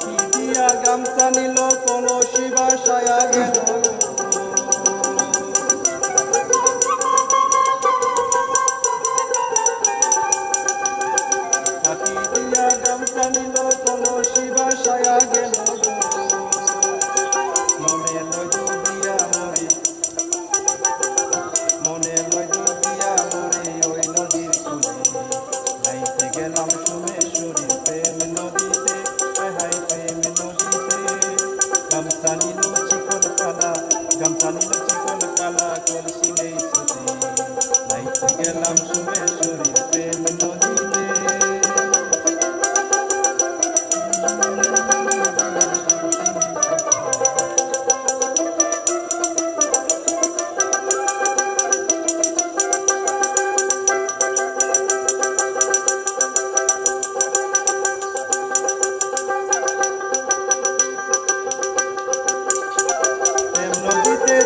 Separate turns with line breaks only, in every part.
ফাঁকি দিয়া গামছা নিল কলসি বাসায়া গেল ফাঁকি দিয়া গামছা নিল কলসি বাসায়া গেল মনে লয় ডুবিয়া মরে মনে লয় ডুবিয়া মরে ওই নদীর কূলে যাইতে গেলাম সোমেশ্বরী প্রেম নদীতে হাই প্রেম নদীতে গামছা নিল চিকন কালা গামছা নিল চিকন কালা কলসি নেই ছুটে যাইতে গেলাম সোমেশ্বরী প্রেম নদীতে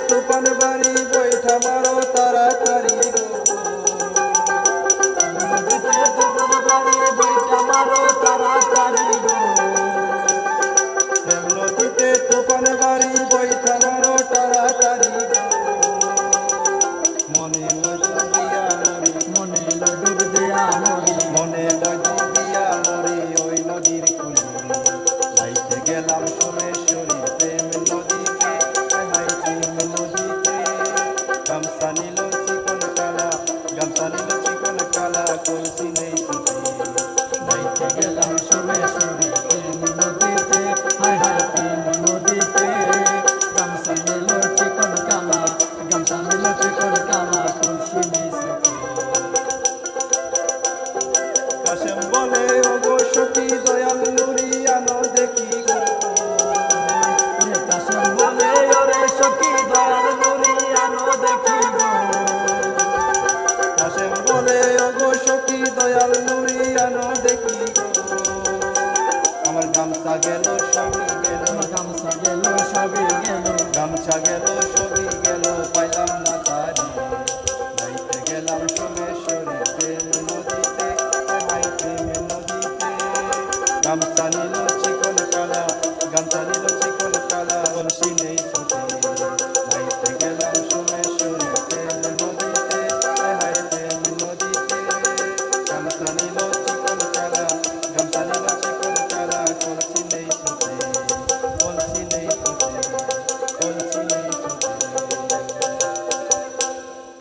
তুফান বাড়ি বৈঠা মারো তাড়াতাড়ি তুফান বাড়ি বৈঠা মারো তাড়াতাড়ি নদীতে তুফান বাড়ি বৈঠা মারো তাড়াতাড়ি মনে লজুবিয়া মরি
মনে ডুব দিয়া মরি
মনে লজুবিয়া মরি ওই নদীর কূলে যাইতে গেলাম সোমেশ্বরী প্রেম নদীতে হাই প্রেম নদীতে গামছা নিল চিকন কালা গামছা নিল চিকন কালা কলসি নেই ছুটে যাইতে গেলাম সোমেশ্বরী
প্রেম নদীতে হায় হায় প্রেম নদীতে গামছা নিল চিকন কালা গামছা নিল চিকন কালা কলসি নিয়েছে
কাশেম বলে ওগো সখী দয়াল নুরি আনো দেখি গো
কাশেম বলে ওরে সখী দয়াল নুরি আনো দেখি গো
কাশেম বলে ওগো সখী দয়াল নুরি আনো দেখি গো আমার গামছা গেল সবই গেল
গামছা গেল সবে গেল
গামছা গেল সবই গেল পাইলাম না তারি যাইতে গেলাম সোমেশ্বরী প্রেম